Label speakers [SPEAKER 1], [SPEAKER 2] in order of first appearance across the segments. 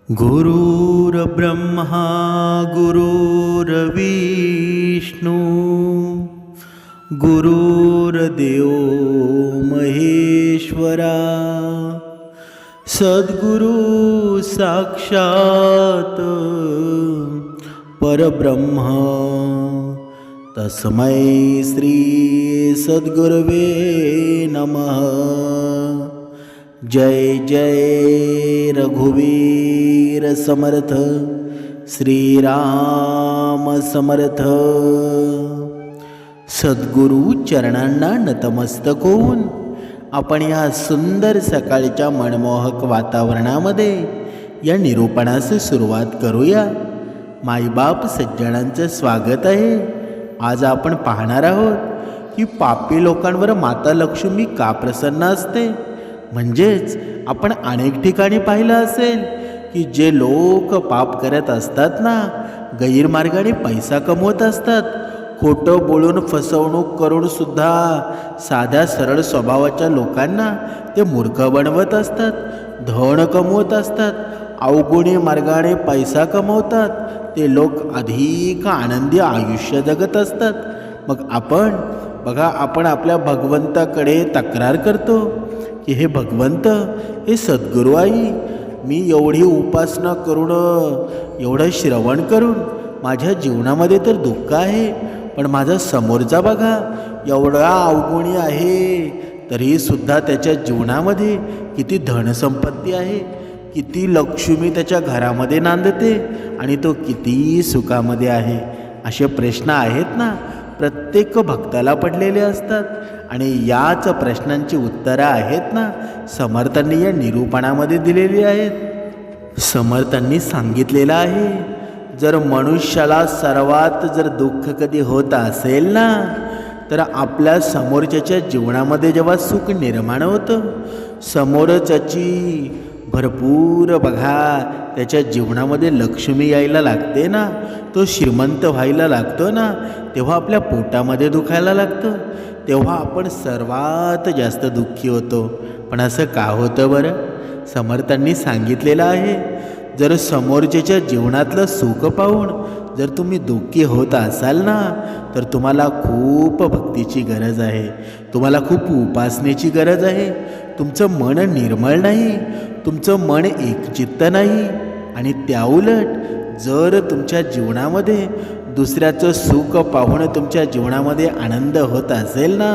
[SPEAKER 1] गुरुर्ब्रह्मा गुरुर्विष्णू गुरुर्देव महेश्वरा सद्गुरु साक्षात परब्रह्म तस्मै श्री सद्गुरवे नमः। जय जय रघुवीर समर्थ श्रीराम समर्थ। सद्गुरु चरणांना नतमस्तक होऊन आपण या सुंदर सकाळच्या मनमोहक वातावरणामध्ये या निरूपणास सुरुवात करूया। माईबाप सज्जनांचं स्वागत आहे। आज आपण पाहणार आहोत की पापी लोकांवर माता लक्ष्मी का प्रसन्न असते। म्हणजेच आपण अनेक ठिकाणी पाहिलं असेल की जे लोक पाप करत असतात ना, गैरमार्गाने पैसा कमवत असतात, खोटं बोलून फसवणूक करून सुद्धा साध्या सरळ स्वभावाच्या लोकांना ते मूर्ख बनवत असतात, धन कमवत असतात, अवगुणी मार्गाने पैसा कमवतात, ते लोक अधिक आनंदी आयुष्य जगत असतात। मग आपण आपल्या भगवंताकडे तक्रार करतो की हे भगवंत, हे सद्गुरू आई, मी एवढी उपासना करून, एवढं श्रवण करून माझ्या जीवनामध्ये तर दुःख आहे, पण माझा समोरचा बघा एवढा अवगुणी आहे, तरीसुद्धा त्याच्या जीवनामध्ये किती धनसंपत्ती आहे, किती लक्ष्मी त्याच्या घरामध्ये नांदते आणि तो किती सुखामध्ये आहे। असे प्रश्न आहेत ना, प्रत्येक भक्ताला पडलेले असतात आणि याच प्रश्नांची उत्तरं आहेत ना समर्थांनी या निरूपणामध्ये दिलेली आहेत। समर्थांनी सांगितलेलं आहे, जर मनुष्याला सर्वात जर दुःख कधी होत असेल ना, तर आपल्या समोरच्याच्या जीवनामध्ये जेव्हा सुख निर्माण होतं, समोरच्याची भरपूर बघा त्याच्या जीवनामध्ये लक्ष्मी यायला लागते ना, तो श्रीमंत व्हायला लागतो ना, तेव्हा आपल्या पोटामध्ये दुखायला लागतं, तेव्हा आपण सर्वात जास्त दुःखी होतो। पण असं का होतं बरं? समर्थांनी सांगितलेलं आहे, जर समोरच्याच्या जीवनातलं सुख पाहून जर तुम्ही दुःखी होत असाल ना, तर तुम्हाला खूप भक्तीची गरज आहे, तुम्हाला खूप उपासनेची गरज आहे। तुमचं मन निर्मळ नाही, तुमचं मन एकचित्त नाही, आणि त्याउलट जर तुमच्या जीवनामध्ये दुसऱ्याचं सुख पाहून तुमच्या जीवनामध्ये आनंद होत असेल ना,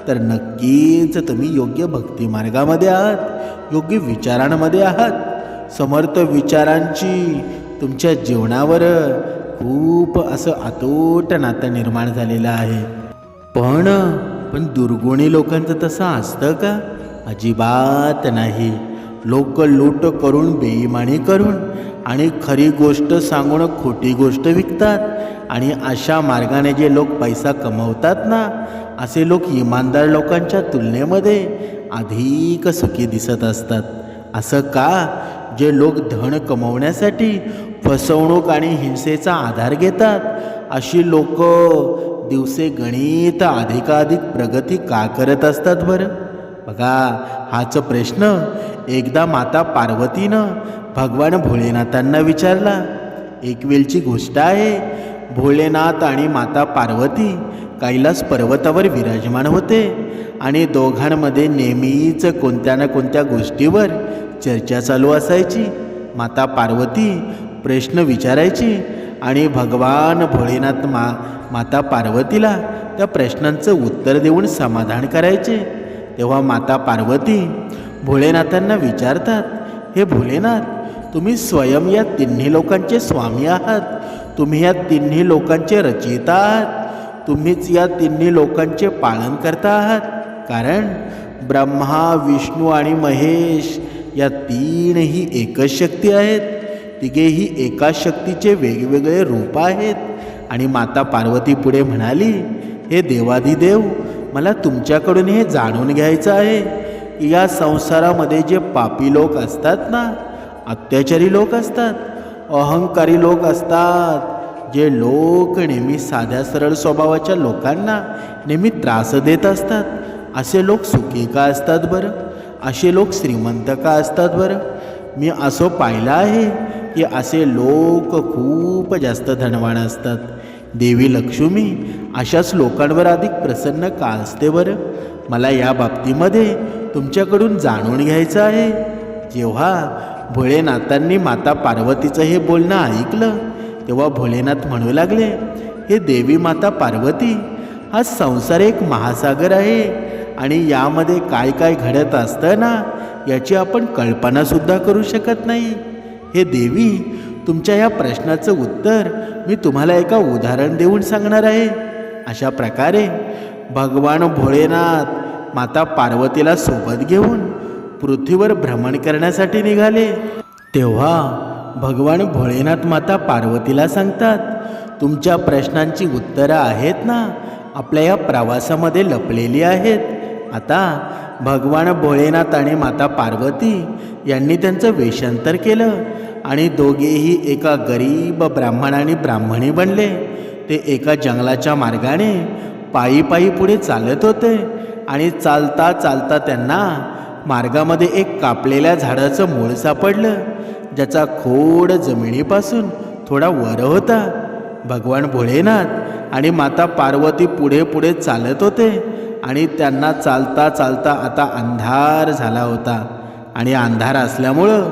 [SPEAKER 1] तर नक्कीच तुम्ही योग्य भक्ती मार्गामध्ये आहात, योग्य विचारांमध्ये आहात। समर्थ विचारांची तुमच्या जीवनावर खूप असं अतूट नातं निर्माण झालेलं आहे। पण दुर्गुणी लोकांचं तसं असतं का? अजिबात नाही। लोक लूट करून, बेईमानी करून आणि खरी गोष्ट सांगून खोटी गोष्ट विकतात, आणि अशा मार्गाने जे लोक पैसा कमवतात ना, असे लोक इमानदार लोकांच्या तुलनेमध्ये अधिक सुखी दिसत असतात। असं का? जे लोक धन कमवण्यासाठी फसवणूक आणि हिंसेचा आधार घेतात, अशी लोक दिवसेगणित अधिकाधिक प्रगती का करत असतात बरं? बघा, हाच प्रश्न एकदा माता पार्वतीनं भगवान भोलेनाथांना विचारला। एक वेळची गोष्ट आहे, भोलेनाथ आणि माता पार्वती कैलास पर्वतावर विराजमान होते आणि दोघांमध्ये नेहमीच कोणत्या ना कोणत्या गोष्टीवर चर्चा चालू असायची। माता पार्वती प्रश्न विचारायची आणि भगवान भोलेनाथ माता पार्वतीला त्या प्रश्नांचं उत्तर देऊन समाधान करायचे। तेव्हा माता पार्वती भोलेनाथांना विचारतात, हे भोलेनाथ, तुम्ही स्वयं या तिन्ही लोकांचे स्वामी आहात, तुम्ही या तिन्ही लोकांचे रचयिता आहात, तुम्हीच या तिन्ही लोकांचे पालन करता आहात, कारण ब्रह्मा, विष्णू आणि महेश या तीनही एकच शक्ती आहेत, तिघेही एकाच शक्तीचे वेगवेगळे रूप आहेत। आणि माता पार्वती पुढे म्हणाली, हे देवाधिदेव, मला तुमच्याकडून हे जाणून घ्यायचं आहे की या संसारामध्ये जे पापी लोक असतात ना, अत्याचारी लोक असतात, अहंकारी लोक असतात, जे लोक नेहमी साध्या सरळ स्वभावाच्या लोकांना नेहमी त्रास देत असतात, असे लोक सुखी का असतात बरं? असे लोक श्रीमंत का असतात बरं? मी असं पाहिलं आहे की असे लोक खूप जास्त धनवान असतात. देवी लक्ष्मी अशाच लोकांवर अधिक प्रसन्न का असते बरं? मला या बाबतीमध्ये तुमच्याकडून जाणून घ्यायचं आहे. जेव्हा भोलेनाथांनी माता पार्वतीचं हे बोलणं ऐकलं तेव्हा भोलेनाथ म्हणू लागले, हे देवी माता पार्वती, हा संसार एक महासागर आहे आणि यामध्ये काय काय घडत असतं ना, याची आपण कल्पनासुद्धा करू शकत नाही. हे देवी, तुमच्या या प्रश्नाचं उत्तर मी तुम्हाला एका उदाहरण देऊन सांगणार आहे. अशा प्रकारे भगवान भोलेनाथ माता पार्वतीला सोबत घेऊन पृथ्वीवर भ्रमण करण्यासाठी निघाले. तेव्हा भगवान भोलेनाथ माता पार्वतीला सांगतात, तुमच्या प्रश्नांची उत्तरं आहेत ना, आपल्या या प्रवासामध्ये लपलेली आहेत. आता भगवान भोलेनाथ आणि माता पार्वती यांनी त्यांचं वेषांतर केलं आणि दोघेही एका गरीब ब्राह्मण आणि ब्राह्मणी बनले. ते एका जंगलाच्या मार्गाने पायी पायी पुढे चालत होते आणि चालता चालता त्यांना मार्गामध्ये एक कापलेल्या झाडाचं मूळ सापडलं, ज्याचा खोड जमिनीपासून थोडा वर होता. भगवान भोलेनाथ आणि माता पार्वती पुढे पुढे चालत होते आणि त्यांना चालता चालता आता अंधार झाला होता आणि अंधार असल्यामुळं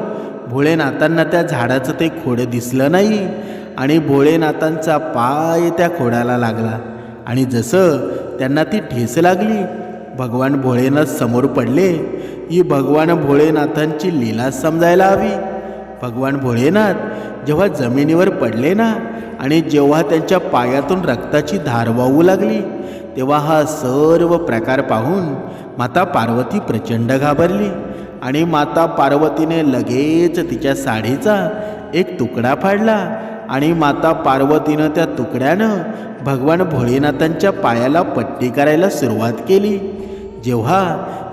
[SPEAKER 1] भोलेनाथांना त्या झाडाचं ते खोड दिसलं नाही आणि भोलेनाथांचा पाय त्या खोडाला लागला आणि जसं त्यांना ती ठेच लागली, भगवान भोलेनाथ समोर पडले. ही भगवान भोलेनाथांची लीला समजायला हवी. भगवान भोलेनाथ जेव्हा जमिनीवर पडले ना आणि जेव्हा त्यांच्या पायातून रक्ताची धार वाहू लागली, तेव्हा हा सर्व प्रकार पाहून माता पार्वती प्रचंड घाबरली आणि माता पार्वतीने लगेच तिच्या साडीचा एक तुकडा फाडला आणि माता पार्वतीनं त्या तुकड्यानं भगवान भोलेनाथांच्या पायाला पट्टी करायला सुरुवात केली. जेव्हा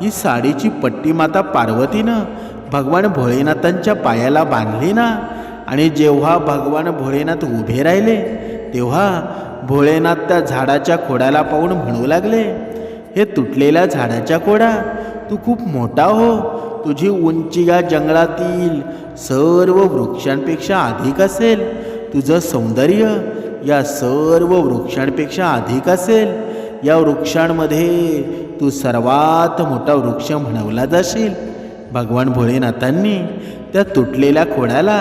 [SPEAKER 1] ही साडीची पट्टी माता पार्वतीनं भगवान भोलेनाथांच्या पायाला बांधली ना आणि जेव्हा भगवान भोलेनाथ उभे राहिले, तेव्हा भोलेनाथ त्या झाडाच्या खोडाला पाहून म्हणू लागले, हे तुटलेल्या झाडाच्या खोडा, तू खूप मोठा हो. तुझी उंची या जंगलातील सर्व वृक्षांपेक्षा अधिक असेल. तुझं सौंदर्य या सर्व वृक्षांपेक्षा अधिक असेल. या वृक्षांमध्ये तू सर्वात मोठा वृक्ष म्हणवला जाशील. भगवान भोलेनाथांनी त्या तुटलेल्या खोडाला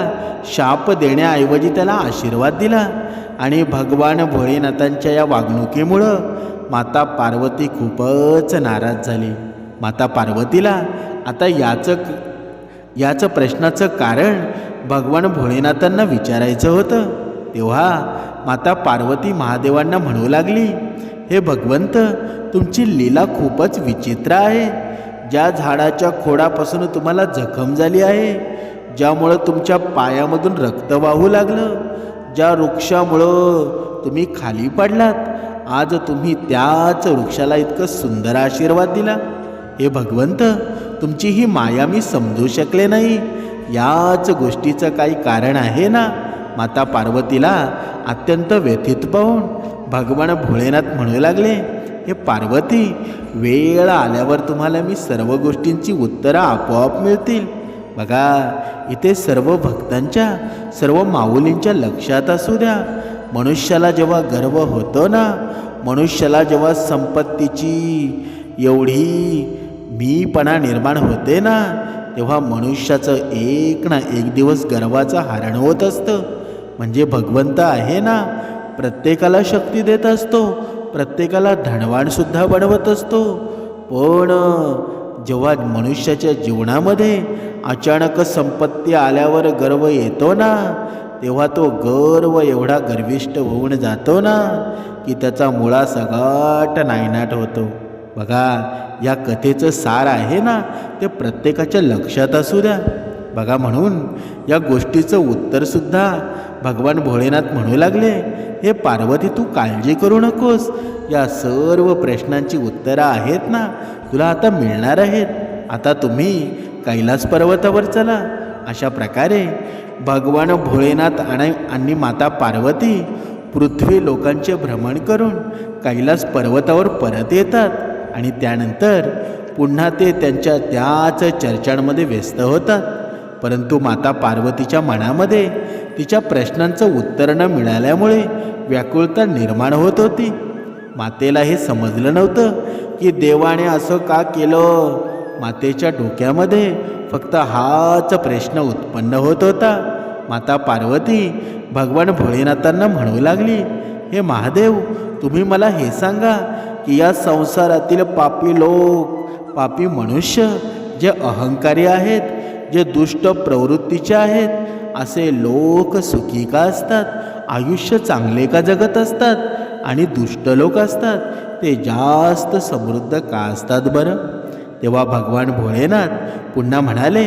[SPEAKER 1] शाप देण्याऐवजी त्याला आशीर्वाद दिला आणि भगवान भोलेनाथांच्या या वागणुकीमुळं माता पार्वती खूपच नाराज झाली. माता पार्वतीला आता याचं प्रश्नाचं कारण भगवान भोलेनाथांना विचारायचं होतं. तेव्हा माता पार्वती महादेवांना म्हणू लागली, हे भगवंत, तुमची लीला खूपच विचित्र आहे. ज्या झाडाच्या खोडापासून तुम्हाला जखम झाली आहे, ज्यामुळं तुमच्या पायामधून रक्त वाहू लागलं, ज्या वृक्षामुळं तुम्ही खाली पडलात, आज तुम्ही त्याच वृक्षाला इतकं सुंदर आशीर्वाद दिला. हे भगवंत, तुमची ही माया मी समजू शकले नाही. याच गोष्टीचं काही कारण आहे ना? माता पार्वतीला अत्यंत व्यथित पाहून भगवान भोलेनाथ म्हणू लागले, हे पार्वती, वेळ आल्यावर तुम्हाला मी सर्व गोष्टींची उत्तरं आपोआप मिळतील. बघा, इथे सर्व भक्तांच्या, सर्व माऊलींच्या लक्षात असू द्या. मनुष्याला जेव्हा गर्व होतो ना, मनुष्याला जेव्हा संपत्तीची एवढी मीपणा निर्माण होते ना, तेव्हा मनुष्याचं एक ना एक दिवस गर्वाचं हरण होत असतं. म्हणजे भगवंत आहे ना, प्रत्येकाला शक्ती देत असतो, प्रत्येकाला धनवानसुद्धा बनवत असतो. पण जेव्हा मनुष्याच्या जीवनामध्ये अचानक संपत्ती आल्यावर गर्व येतो ना, तेव्हा तो गर्व एवढा गर्विष्ठ होऊन जातो ना की त्याचा मुळा सगळा नायनाट होतो. बघा, या कथेचं सार आहे ना, ते प्रत्येकाच्या लक्षात असू द्या. बघा, म्हणून या गोष्टीचं उत्तरसुद्धा भगवान भोलेनाथ म्हणू लागले, हे पार्वती, तू काळजी करू नकोस. या सर्व प्रश्नांची उत्तरं आहेत ना, तुला आता मिळणार आहेत. आता तुम्ही कैलास पर्वतावर चला. अशा प्रकारे भगवान भोलेनाथ आणि माता पार्वती पृथ्वी लोकांचे भ्रमण करून कैलास पर्वतावर परत येतात आणि त्यानंतर पुन्हा ते त्यांच्या त्याच चर्चांमध्ये व्यस्त होतात. परंतु माता पार्वतीच्या मनामध्ये तिच्या प्रश्नांचं उत्तर न मिळाल्यामुळे व्याकुळता निर्माण होत होती. मातेला हे समजलं नव्हतं की देवाने असं का केलं. मातेच्या डोक्यामध्ये फक्त हाच प्रश्न उत्पन्न होत होता. माता पार्वती भगवान भोलेनाथांना म्हणू लागली, हे महादेव, तुम्ही मला हे सांगा की या संसारातील पापी लोक, पापी मनुष्य, जे अहंकारी आहेत, जे दुष्ट प्रवृत्तीचे आहेत, असे लोक सुखी का असतात, आयुष्य चांगले का जगत असतात, आणि दुष्ट लोक असतात ते जास्त समृद्ध का असतात बरं. तेव्हा भगवान भोलेनाथ पुन्हा म्हणाले,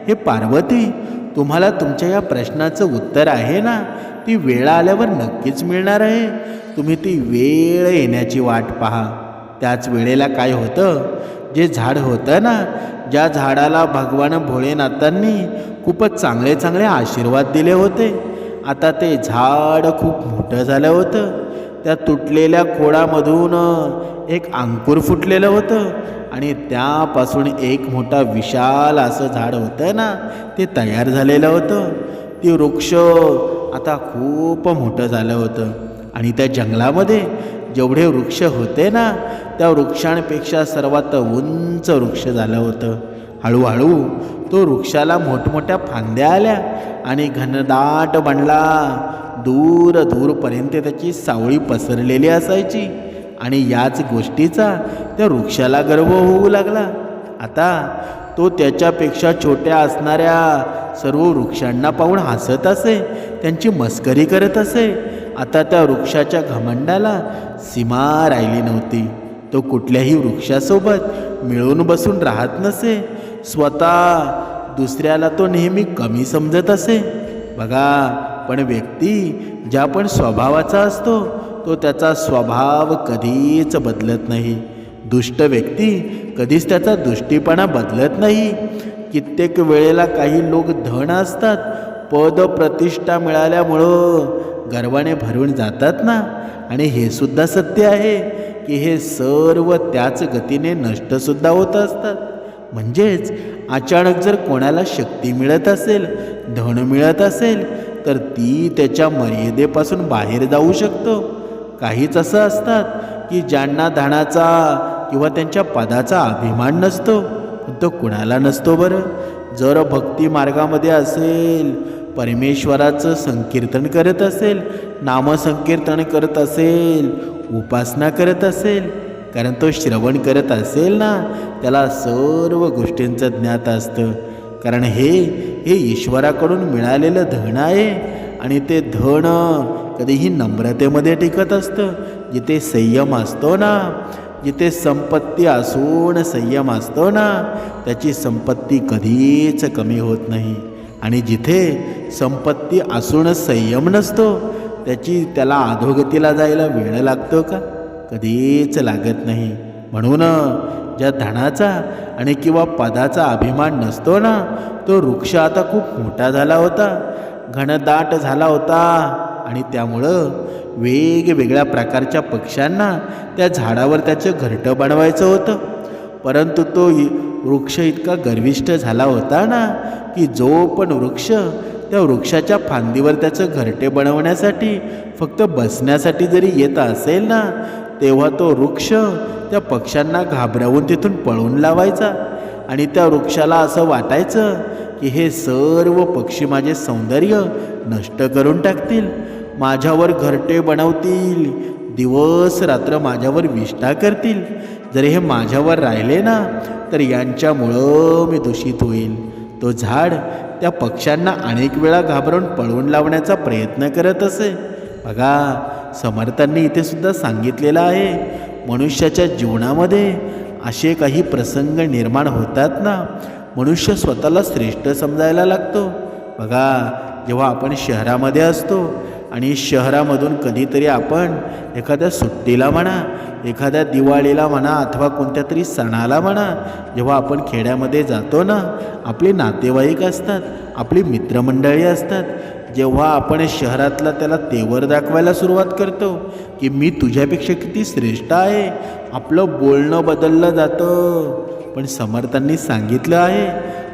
[SPEAKER 1] हे पार्वती, तुम्हाला तुमच्या या प्रश्नाचं उत्तर आहे ना, ती वेळ आल्यावर नक्कीच मिळणार आहे. तुम्ही ती वेळ येण्याची वाट पहा. त्याच वेळेला काय होतं, जे झाड होतं ना, ज्या झाडाला भगवान भोलेनाथांनी खूपच चांगले चांगले आशीर्वाद दिले होते, आता ते झाड खूप मोठं झालं होतं. त्या तुटलेल्या खोडामधून एक अंकुर फुटलेलं होतं आणि त्यापासून एक मोठा विशाल असं झाड होतं ना, ते तयार झालेलं होतं. ते वृक्ष आता खूप मोठं झालं होतं आणि त्या जंगलामध्ये जेवढे वृक्ष होते ना, त्या वृक्षांपेक्षा सर्वात उंच वृक्ष झालं होतं. हळूहळू तो वृक्षाला मोठमोठ्या फांद्या आल्या आणि घनदाट बनला. दूर दूरपर्यंत त्याची सावळी पसरलेली असायची आणि याच गोष्टीचा त्या वृक्षाला गर्व होऊ लागला. आता तो त्याच्यापेक्षा छोट्या असणाऱ्या सर्व वृक्षांना पाहून हसत असे, त्यांची मस्करी करत असे. आता त्या वृक्षाच्या घमंडाला सीमा राहिली नव्हती. तो कुठल्याही वृक्षासोबत मिळून बसून राहत नसे. स्वतः दुसऱ्याला तो नेहमी कमी समजत असे. बघा, पण व्यक्ती ज्या पण स्वभावाचा असतो, तो त्याचा स्वभाव कधीच बदलत नाही. दुष्ट व्यक्ती कधीच त्याचा दुष्टीपणा बदलत नाही. कित्येक वेळेला काही लोक धन असतात, पद प्रतिष्ठा मिळाल्यामुळं गर्वाने भरून जातात ना, आणि हे सुद्धा सत्य आहे की हे सर्व त्याच गतीने नष्टसुद्धा होत असतात. म्हणजेच अचानक जर कोणाला शक्ती मिळत असेल, धन मिळत असेल, तर ती त्याच्या मर्यादेपासून बाहेर जाऊ शकतो. काहीच असं असतात की ज्यांना धनाचा किंवा त्यांच्या पदाचा अभिमान नसतो, तो कुणाला नसतो बरं. जर भक्ती मार्गामध्ये असेल, परमेश्वराचं संकीर्तन करत असेल, नामसंकीर्तन करत असेल, उपासना करत असेल, कारण तो श्रवण करत असेल ना, त्याला सर्व गोष्टींचं ज्ञात असतं. कारण हे ईश्वराकडून मिळालेलं धन आहे आणि ते धन कधीही नम्रतेमध्ये टिकत असतं. जिथे संयम असतो ना, जिथे संपत्ती असून संयम असतो ना, त्याची संपत्ती कधीच कमी होत नाही. आणि जिथे संपत्ती असून संयम नसतो, त्याला अधोगतीला जायला वेळ लागतो का? कधीच लागत नाही. म्हणून ज्या धनाचा आणि किंवा पदाचा अभिमान नसतो ना, तो वृक्ष आता खूप मोठा झाला होता, घनदाट झाला होता आणि त्यामुळं वेगवेगळ्या प्रकारच्या पक्ष्यांना त्या झाडावर त्याचं घरटं बनवायचं होतं. परंतु तो वृक्ष इतका गर्विष्ठ झाला होता ना, की जो पण वृक्ष त्या वृक्षाच्या फांदीवर त्याचं घरटे बनवण्यासाठी फक्त बसण्यासाठी जरी येत असेल ना, तेव्हा तो वृक्ष त्या पक्ष्यांना घाबरवून तिथून पळून लावायचा. आणि त्या वृक्षाला असं वाटायचं की हे सर्व पक्षी माझे सौंदर्य नष्ट करून टाकतील, माझ्यावर घरटे बनवतील, दिवस रात्र माझ्यावर विष्ठा करतील. जर हे माझ्यावर राहिले ना, तर यांच्यामुळं मी दूषित होईल. तो झाड त्या पक्ष्यांना अनेक वेळा घाबरून पळवून लावण्याचा प्रयत्न करत असे. बघा, समर्थांनी इथे सुद्धा सांगितलेलं आहे, मनुष्याच्या जीवनामध्ये असे काही प्रसंग निर्माण होतात ना, मनुष्य स्वतःला श्रेष्ठ समजायला लागतो. बघा, जेव्हा आपण शहरामध्ये असतो आणि शहरामधून कधीतरी आपण एखाद्या सुट्टीला म्हणा, एखाद्या दिवाळीला म्हणा, अथवा कोणत्या तरी सणाला म्हणा, जेव्हा आपण खेड्यामध्ये जातो ना, आपले नातेवाईक असतात, आपली मित्रमंडळी असतात, जेव्हा आपण शहरातला त्याला तेवर दाखवायला सुरुवात करतो की मी तुझ्यापेक्षा किती श्रेष्ठ आहे, आपलं बोलणं बदललं जातं. पण समर्थांनी सांगितलं आहे,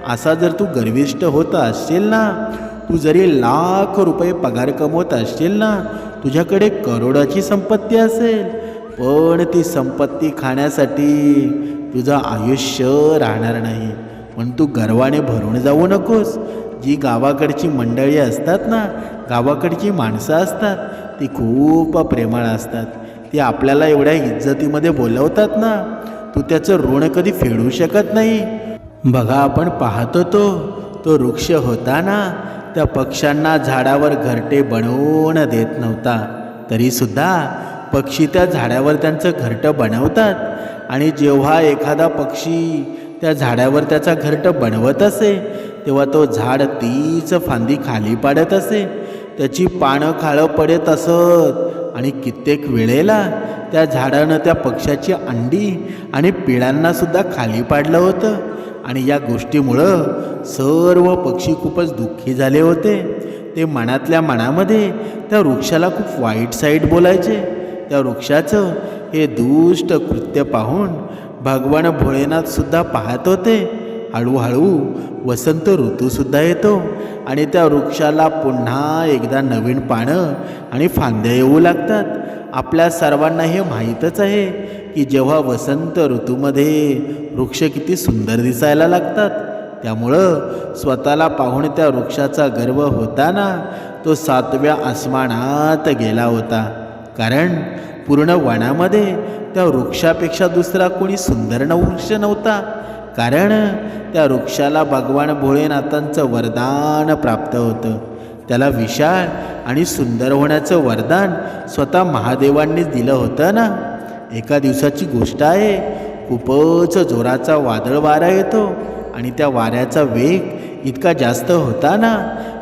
[SPEAKER 1] असा जर तू गर्विष्ठ होत असशील ना, तू जरी लाख रुपये पगार कमवत असशील ना, तुझ्याकडे करोडाची संपत्ती असेल, पण ती संपत्ती खाण्यासाठी तुझं आयुष्य राहणार नाही. म्हणून तू गर्वाने भरून जाऊ नकोस. जी गावाकडची मंडळी असतात ना, गावाकडची माणसं असतात, ती खूप प्रेमळ असतात. ती आपल्याला एवढ्या इज्जतीमध्ये बोलवतात ना, तू त्याचं ऋण कधी फेडू शकत नाही. बघा, आपण पाहतो तो वृक्ष होता ना, त्या पक्ष्यांना झाडावर घरटे बनवून देत नव्हता. तरीसुद्धा पक्षी त्या झाडावर त्यांचं घरटं बनवतात. आणि जेव्हा एखादा पक्षी त्या झाडावर त्याचा घरटं बनवत असे, तेव्हा तो झाड तीच फांदी खाली पाडत असे, त्याची पानं खाळं पडत असत. आणि कित्येक वेळेला त्या झाडानं त्या पक्ष्याची अंडी आणि पिळांनासुद्धा खाली पाडलं होतं. आणि या गोष्टीमुळं सर्व पक्षी खूपच दुःखी झाले होते. ते मनातल्या मनामध्ये त्या वृक्षाला खूप वाईट साईड बोलायचे. त्या वृक्षाचं हे दुष्ट कृत्य पाहून भगवान भोलेनाथसुद्धा पाहत होते. हळूहळू वसंत ऋतूसुद्धा येतो आणि त्या वृक्षाला पुन्हा एकदा नवीन पानं आणि फांद्या येऊ लागतात. आपल्या सर्वांना हे माहीतच आहे की जेव्हा वसंत ऋतूमध्ये वृक्ष किती सुंदर दिसायला लागतात. त्यामुळं स्वतःला पाहून त्या वृक्षाचा गर्व होताना तो 7व्या आसमानात गेला होता. कारण पूर्ण वनामध्ये त्या वृक्षापेक्षा दुसरा कोणी सुंदर वृक्ष नव्हता. कारण त्या वृक्षाला भगवान भोलेनाथांचं वरदान प्राप्त होतं. त्याला विशाळ आणि सुंदर होण्याचं वरदान स्वतः महादेवांनीच दिलं होतं ना. एका दिवसाची गोष्ट आहे. खूपच जोराचा वादळ वारा येतो आणि त्या वाऱ्याचा वेग इतका जास्त होता ना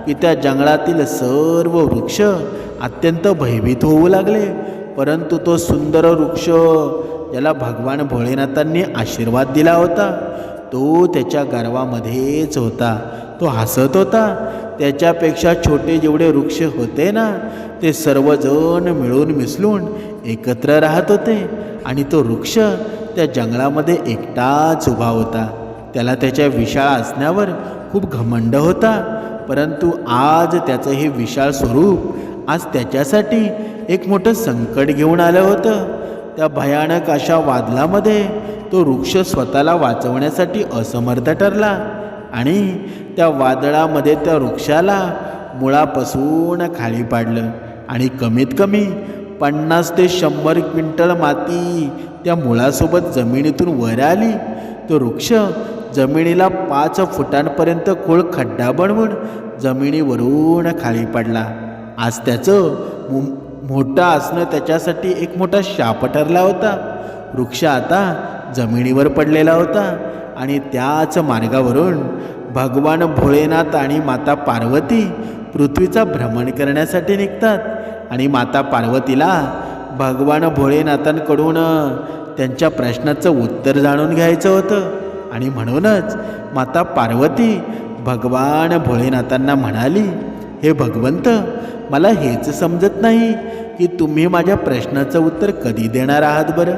[SPEAKER 1] की त्या जंगलातील सर्व वृक्ष अत्यंत भयभीत होऊ लागले. परंतु तो सुंदर वृक्ष ज्याला भगवान भोलेनाथांनी आशीर्वाद दिला होता, तो त्याच्या गर्वामध्येच होता. तो हसत होता. त्याच्यापेक्षा छोटे जेवढे वृक्ष होते ना, ते सर्वजण मिळून मिसळून एकत्र राहत होते. आणि तो वृक्ष त्या जंगलामध्ये एकटाच उभा होता. त्याला त्याच्या विशाळ असण्यावर खूप घमंड होता. परंतु आज त्याचं हे विशाळ स्वरूप आज त्याच्यासाठी एक मोठं संकट घेऊन आलं होतं. त्या भयानक अशा वादळामध्ये तो वृक्ष स्वतःला वाचवण्यासाठी असमर्थ ठरला. आणि त्या वादळामध्ये त्या वृक्षाला मुळापासून खाली पाडलं. आणि कमीत कमी 50 ते 100 क्विंटल माती त्या मुळासोबत जमिनीतून वर आली. तो वृक्ष जमिनीला 5 फुटांपर्यंत खोल खड्डा बनवून जमिनीवरून खाली पडला. आज त्याचं मोठं असणं त्याच्यासाठी एक मोठा शाप ठरला होता. वृक्ष आता जमिनीवर पडलेला होता. आणि त्याच मार्गावरून भगवान भोलेनाथ आणि माता पार्वती पृथ्वीचा भ्रमण करण्यासाठी निघतात. आणि माता पार्वतीला भगवान भोलेनाथांकडून त्यांच्या प्रश्नाचं उत्तर जाणून घ्यायचं होतं. आणि म्हणूनच माता पार्वती भगवान भोलेनाथांना म्हणाली, हे भगवंत, मला हेच समजत नाही की तुम्ही माझ्या प्रश्नाचं उत्तर कधी देणार आहात बरं.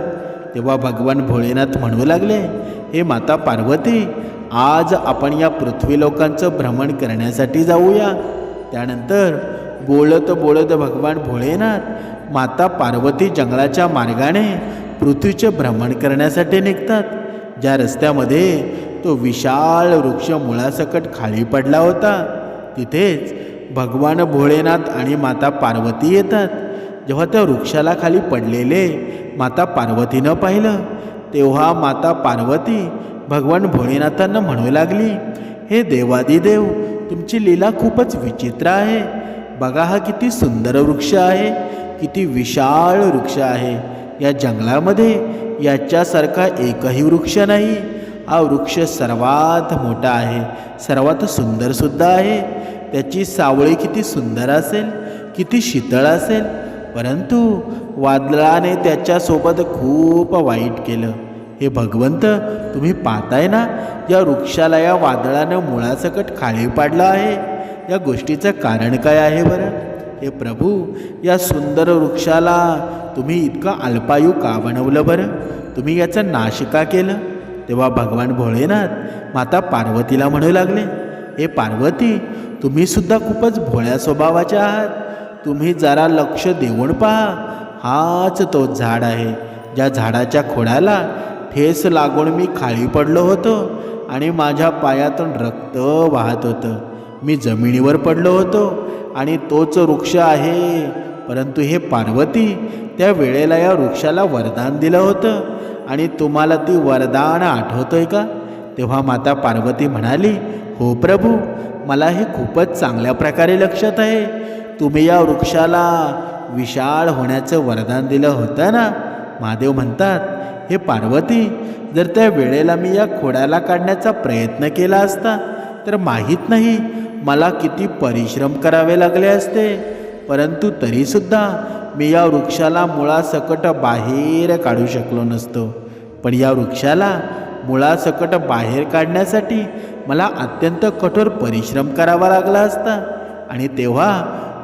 [SPEAKER 1] तेव्हा भगवान भोलेनाथ म्हणू लागले, हे माता पार्वती, आज आपण या पृथ्वी लोकांचं भ्रमण करण्यासाठी जाऊया. त्यानंतर बोलत बोलत भगवान भोलेनाथ माता पार्वती जंगलाच्या मार्गाने पृथ्वीचे भ्रमण करण्यासाठी निघतात. ज्या रस्त्यामध्ये तो विशाल वृक्ष मुळासकट खाली पडला होता, तिथेच भगवान भोलेनाथ आणि माता पार्वती येतात. जेव्हा त्या वृक्षाला खाली पडलेले माता पार्वतीनं पाहिलं, तेव्हा माता पार्वती भगवान भोलेनाथांना म्हणू लागली, हे देवादिदेव, तुमची लीला खूपच विचित्र आहे. बघा, हा किती सुंदर वृक्ष आहे, किती विशाळ वृक्ष आहे. या जंगलामध्ये याच्यासारखा एकही वृक्ष नाही. हा वृक्ष सर्वात मोठा आहे, सर्वात सुंदरसुद्धा आहे. त्याची सावळी किती सुंदर असेल, किती शीतळ असेल. परंतु वादळाने त्याच्यासोबत खूप वाईट केलं. हे भगवंत, तुम्ही पाहताय ना, या वृक्षाला या वादळानं मुळासकट खाली पाडलं आहे. या गोष्टीचं कारण काय आहे बरं? हे प्रभू, या सुंदर वृक्षाला तुम्ही इतकं अल्पायू का बनवलं बरं? तुम्ही याचा नाश का केलं? तेव्हा भगवान भोळेनाथ माता पार्वतीला म्हणू लागले, हे पार्वती, तुम्ही सुद्धा खूपच भोळ्या स्वभावाच्या आहात. तुम्ही जरा लक्ष देऊन पहा. हाच तो झाड आहे ज्या झाडाच्या खोडाला ठेस लागून मी खाली पडलो होतो आणि माझ्या पायातून रक्त वाहत होतं. मी जमिनीवर पडलो होतो आणि तोच वृक्ष आहे. परंतु हे पार्वती, त्या वेळेला या वृक्षाला वरदान दिलं होतं आणि तुम्हाला ती वरदान आठवतंय का? तेव्हा माता पार्वती म्हणाली, हो प्रभू, मला हे खूपच चांगल्या प्रकारे लक्षात आहे. तुम्ही या वृक्षाला विशाळ होण्याचं वरदान दिलं होतं ना. महादेव म्हणतात, हे पार्वती, जर त्या वेळेला मी या खोडाला काढण्याचा प्रयत्न केला असता तर माहीत नाही मला किती परिश्रम करावे लागले असते. परंतु तरीसुद्धा मी या वृक्षाला मुळासकट बाहेर काढू शकलो नसतो. पण या वृक्षाला मुळासकट बाहेर काढण्यासाठी मला अत्यंत कठोर परिश्रम करावा लागला असता आणि तेव्हा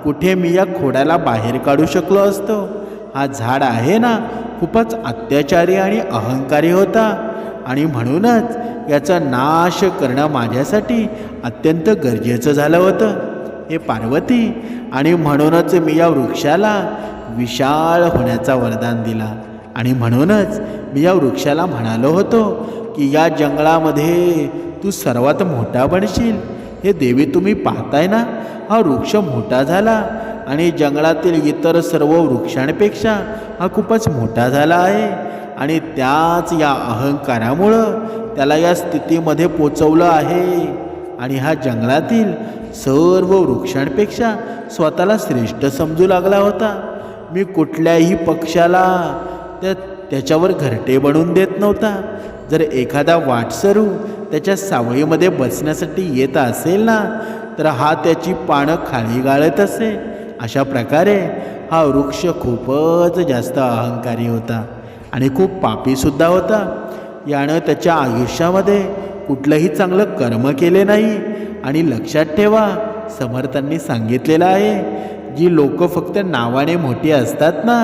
[SPEAKER 1] कुठे मी या खोडाला बाहेर काढू शकलो असतो. हा झाड आहे ना, खूपच अत्याचारी आणि अहंकारी होता आणि म्हणूनच याचा नाश करणं माझ्यासाठी अत्यंत गरजेचं झालं होतं, हे पार्वती. आणि म्हणूनच मी या वृक्षाला विशाळ होण्याचा वरदान दिला आणि म्हणूनच मी या वृक्षाला म्हणालो होतो की या जंगलामध्ये तू सर्वात मोठा बनशील. हे देवी, तुम्ही पाहताय ना, हा वृक्ष मोठा झाला आणि जंगलातील इतर सर्व वृक्षांपेक्षा हा खूपच मोठा झाला आहे आणि त्याच या अहंकारामुळं त्याला या स्थितीमध्ये पोचवलं आहे आणि हा जंगलातील सर्व वृक्षांपेक्षा स्वतःला श्रेष्ठ समजू लागला होता. मी कुठल्याही पक्षाला त्याच्यावर घरटे बनवून देत नव्हता. जर एखादा वाटसरू त्याच्या सावळीमध्ये बसण्यासाठी येत असेल ना, तर हा त्याची पानं खाली गाळत असे. अशा प्रकारे हा वृक्ष खूपच जास्त अहंकारी होता आणि खूप पापीसुद्धा होता. यानं त्याच्या आयुष्यामध्ये कुठलंही चांगलं कर्म केले नाही. आणि लक्षात ठेवा, समर्थांनी सांगितलेलं आहे, जी लोक फक्त नावाने मोठी असतात ना,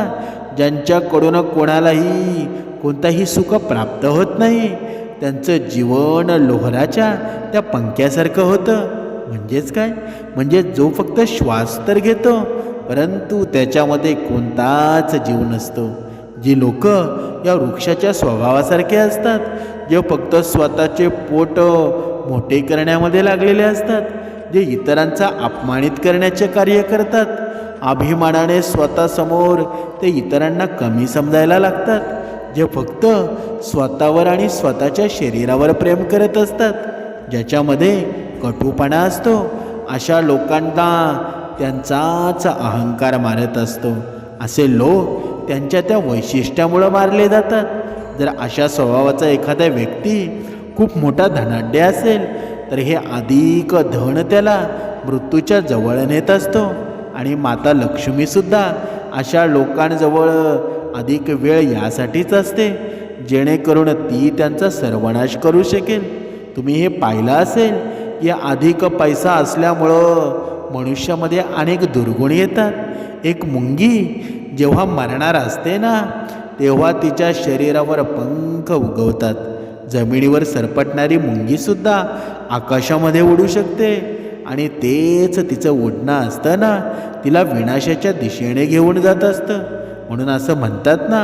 [SPEAKER 1] ज्यांच्याकडून कोणालाही कोणताही सुख प्राप्त होत नाही, त्यांचं जीवन लोहराच्या त्या पंख्यासारखं होतं. म्हणजेच काय? म्हणजे जो फक्त श्वास तर घेतो परंतु त्याच्यामध्ये कोणताच जीव नसतो. जी लोक या वृक्षाच्या स्वभावासारखे असतात, जे फक्त स्वतःचे पोट मोठे करण्यामध्ये लागलेले असतात, जे इतरांचा अपमानित करण्याचे कार्य करतात, अभिमानाने स्वतःसमोर ते इतरांना कमी समजायला लागतात, जे फक्त स्वतःवर आणि स्वतःच्या शरीरावर प्रेम करत असतात, ज्याच्यामध्ये कटुपणा असतो, अशा लोकांना त्यांचाच अहंकार मारत असतो. असे लोक त्यांच्या त्या वैशिष्ट्यामुळं मारले जातात. जर अशा स्वभावाचा एखादा व्यक्ती खूप मोठा धनाढ्य असेल तर हे अधिक धन त्याला मृत्यूच्या जवळ नेत असतो. आणि माता लक्ष्मीसुद्धा अशा लोकांजवळ अधिक वेळ यासाठीच असते जेणेकरून ती त्यांचा सर्वनाश करू शकेल. तुम्ही हे पाहिलं असेल की अधिक पैसा असल्यामुळं मनुष्यामध्ये अनेक दुर्गुण येतात. एक मुंगी जेव्हा मरणार असते ना, तेव्हा तिच्या शरीरावर पंख उगवतात. जमिनीवर सरपटणारी मुंगीसुद्धा आकाशामध्ये उडू शकते आणि तेच तिचं उडणं असतं ना, तिला विनाशाच्या दिशेने घेऊन जात असतं. म्हणून असं म्हणतात ना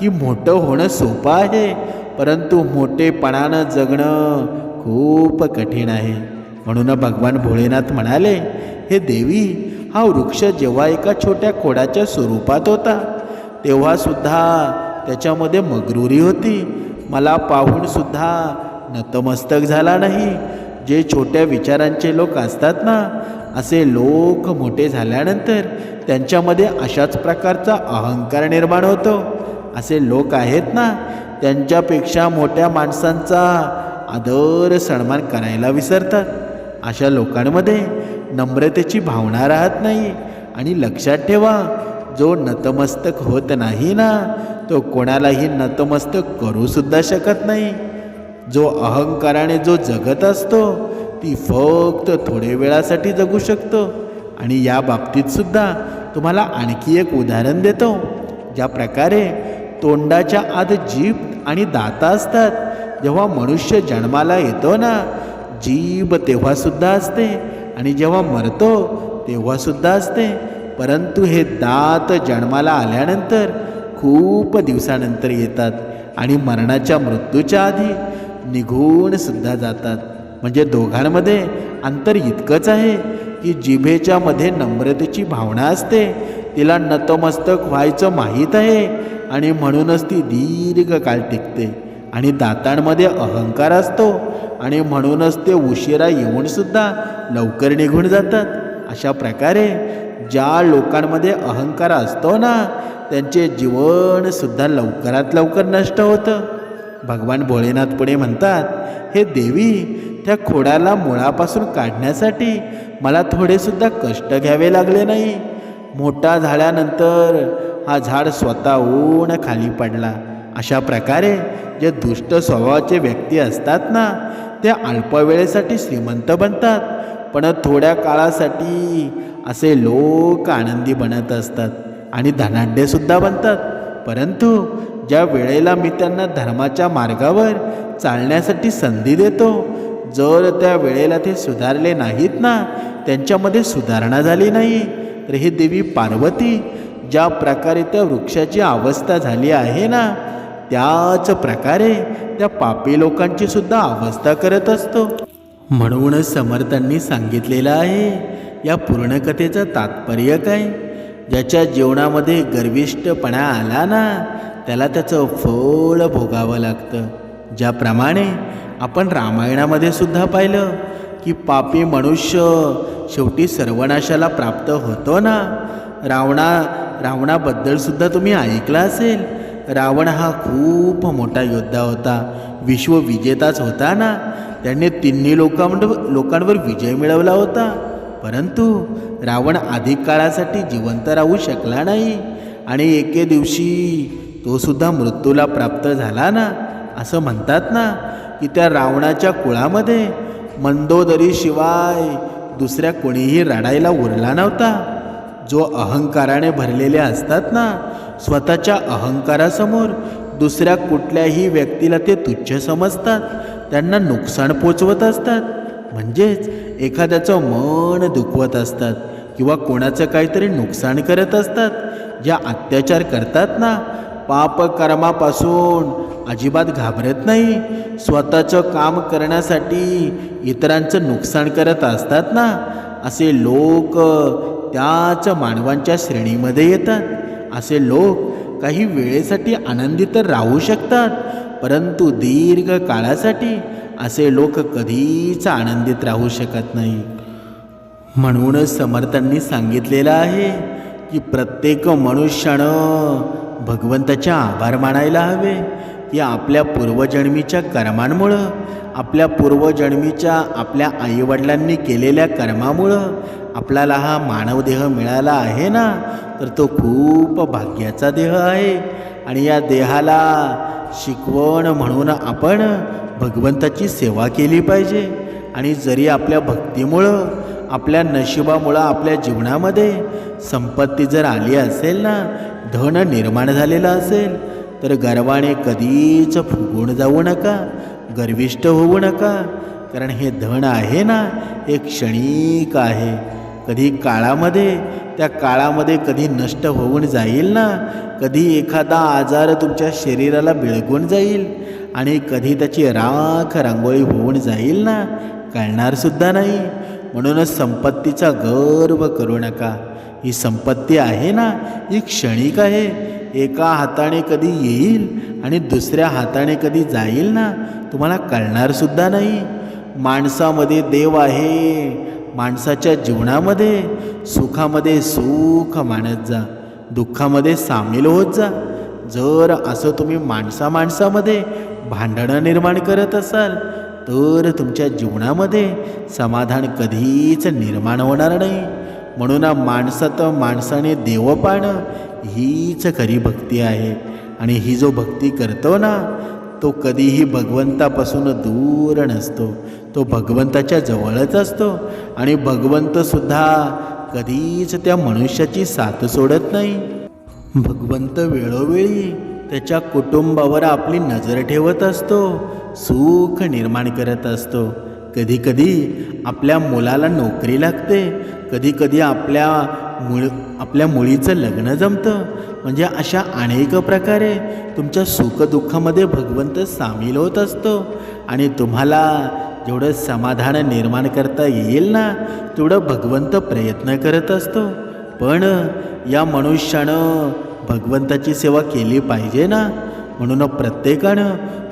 [SPEAKER 1] की मोठं होणं सोपं आहे, परंतु मोठेपणानं जगणं खूप कठीण आहे. म्हणून भगवान भोळेनाथ म्हणाले, हे देवी, हा वृक्ष जेव्हा एका छोट्या खोडाच्या स्वरूपात होता तेव्हासुद्धा त्याच्यामध्ये मगरुरी होती. मला पाहूनसुद्धा नतमस्तक झाला नाही. जे छोट्या विचारांचे लोक असतात ना, असे लोक मोठे झाल्यानंतर त्यांच्यामध्ये अशाच प्रकारचा अहंकार निर्माण होतो. असे लोक आहेत ना, त्यांच्यापेक्षा मोठ्या माणसांचा आदर सन्मान करायला विसरतात. अशा लोकांमध्ये नम्रतेची भावना राहत नाही. आणि लक्षात ठेवा, जो नतमस्तक होत नाही ना, तो कोणालाही नतमस्तक करूसुद्धा शकत नाही. जो अहंकाराने जो जगत असतो ती फक्त थोडे वेळासाठी जगू शकतो. आणि या बाबतीतसुद्धा तुम्हाला आणखी एक उदाहरण देतो. ज्या प्रकारे तोंडाच्या आत जीभ आणि दात असतात, जेव्हा मनुष्य जन्माला येतो ना, जीभ तेव्हासुद्धा असते आणि जेव्हा मरतो तेव्हासुद्धा असते. परंतु हे दात जन्माला आल्यानंतर खूप दिवसानंतर येतात आणि मृत्यूच्या आधी निघून सुद्धा जातात. म्हणजे दोघांमध्ये अंतर इतकंच आहे की जिभेच्या मध्ये नम्रतेची भावना असते, तिला नतमस्तक व्हायचं माहीत आहे आणि म्हणूनच ती दीर्घकाळ टिकते. आणि दातांमध्ये अहंकार असतो आणि म्हणूनच ते उशिरा येऊन सुद्धा लवकर निघून जातात. अशा प्रकारे ज्या लोकांमध्ये अहंकार असतो ना, त्यांचे जीवन सुद्धा लवकरात लवकर नष्ट होतं. भगवान भोलेनाथ पुढे म्हणतात, हे देवी, त्या खोडाला मुळापासून काढण्यासाठी मला थोडेसुद्धा कष्ट घ्यावे लागले नाही. मोठा झाल्यानंतर हा झाड स्वतःहून खाली पडला. अशा प्रकारे जे दुष्ट स्वभावाचे व्यक्ती असतात ना, ते अल्प वेळेसाठी श्रीमंत बनतात, पण थोड्या काळासाठी असे लोक आनंदी बनत असतात आणि धनाढ्यसुद्धा बनतात. परंतु ज्या वेळेला मी त्यांना धर्माच्या मार्गावर चालण्यासाठी संधी देतो, जर त्या वेळेला ते सुधारले नाहीत ना, त्यांच्यामध्ये सुधारणा झाली नाही, तर हे देवी पार्वती, ज्या प्रकारे त्या वृक्षाची अवस्था झाली आहे ना, त्याच प्रकारे त्या पापी लोकांची सुद्धा अवस्था करत असतो. म्हणूनच समर्थांनी सांगितलेलं आहे, या पूर्ण कथेचं तात्पर्य काय? ज्याच्या जीवनामध्ये गर्विष्ठपणा आला ना, त्याला त्याचं फळ भोगावं लागतं. ज्याप्रमाणे आपण रामायणामध्ये सुद्धा पाहिलं की पापी मनुष्य शेवटी सर्वनाशाला प्राप्त होतो ना. रावणाबद्दल सुद्धा तुम्ही ऐकलं असेल. रावण हा खूप मोठा योद्धा होता, विश्वविजेताच होता ना. त्याने तिन्ही लोकांवर विजय मिळवला होता. परंतु रावण अधिक काळासाठी जिवंत राहू शकला नाही आणि एके दिवशी तो सुद्धा मृत्यूला प्राप्त झाला ना. असं म्हणतात ना की त्या रावणाच्या कुळामध्ये मंदोदरीशिवाय दुसऱ्या कोणीही रडायला उरला नव्हता. जो अहंकाराने भरलेले असतात ना, स्वतःच्या अहंकारासमोर दुसऱ्या कुठल्याही व्यक्तीला ते तुच्छ समजतात, त्यांना नुकसान पोचवत असतात. म्हणजेच एखाद्याचं मन दुखवत असतात किंवा कोणाचं काहीतरी नुकसान करत असतात. ज्या अत्याचार करतात ना, पापकर्मापासून अजिबात घाबरत नाही, स्वतःचं काम करण्यासाठी इतरांचं नुकसान करत असतात ना, असे लोक त्याच मानवांच्या श्रेणीमध्ये येतात. असे लोक काही वेळेसाठी आनंदी तर राहू शकतात, परंतु दीर्घ काळासाठी असे लोक कधीच आनंदित राहू शकत नाही. म्हणूनच समर्थांनी सांगितलेलं आहे की प्रत्येक मनुष्यानं भगवंताचे आभार मानायला हवे की आपल्या पूर्वजन्मीच्या कर्मांमुळं, आपल्या पूर्वजन्मीच्या आपल्या आईवडिलांनी केलेल्या कर्मामुळं आपल्याला हा मानव देह मिळाला आहे ना, तर तो खूप भाग्याचा देह आहे. आणि या देहाला शिकवण म्हणून आपण भगवंताची सेवा केली पाहिजे. आणि जरी आपल्या भक्तीमुळं, आपल्या नशिबामुळं आपल्या जीवनामध्ये संपत्ती जर आली असेल ना, धन निर्माण झालेलं असेल, तर गर्वाने कधीच फुगून जाऊ नका, गर्विष्ठ होऊ नका. कारण हे धन आहे ना, एक क्षणिक आहे. कधी त्या काळामध्ये कधी नष्ट होऊन जाईल ना, कधी एखादा आजार तुमच्या शरीराला बिळगून जाईल आणि कधी त्याची राख रांगोळी होऊन जाईल ना, कळणारसुद्धा नाही. म्हणूनच संपत्तीचा गर्व करू नका. ही संपत्ती आहे ना, ही क्षणिक आहे. एका हाताने कधी येईल आणि दुसऱ्या हाताने कधी जाईल ना, तुम्हाला कळणारसुद्धा नाही. माणसामध्ये देव आहे. माणसाच्या जीवनामध्ये सुखामध्ये सुख मानत जा, दुःखामध्ये सामील होत जा. जर असं तुम्ही माणसामध्ये भांडणं निर्माण करत असाल, तर तुमच्या जीवनामध्ये समाधान कधीच निर्माण होणार नाही. म्हणून माणसात माणसाने देव पाहणं हीच खरी भक्ती आहे. आणि ही जो भक्ती करतो ना, तो कधीही भगवंतापासून दूर नसतो, तो भगवंताच्या जवळच असतो. आणि भगवंतसुद्धा कधीच त्या मनुष्याची साथ सोडत नाही. भगवंत वेळोवेळी त्याच्या कुटुंबावर आपली नजर ठेवत असतो. सुख निर्माण करत असतो. कधीकधी आपल्या मुलाला नोकरी लागते, कधीकधी आपल्या मुलीचं लग्न जमतं. म्हणजे अशा अनेक प्रकारे तुमच्या सुखदुःखामध्ये भगवंत सामील होत असतो. आणि तुम्हाला जेवढं समाधान निर्माण करता येईल ना, तेवढं भगवंत प्रयत्न करत असतो. पण या मनुष्यानं भगवंताची सेवा केली पाहिजे ना. म्हणून प्रत्येकानं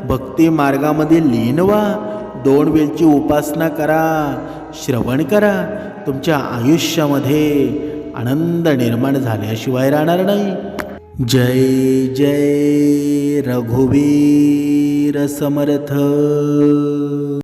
[SPEAKER 1] भक्ती मार्गामध्ये लीन व्हा. 2 वेळची उपासना करा, श्रवण करा. तुमच्या आयुष्यामध्ये आनंद निर्माण झाल्याशिवाय राहणार नाही. जय जय रघुवीर समर्थ.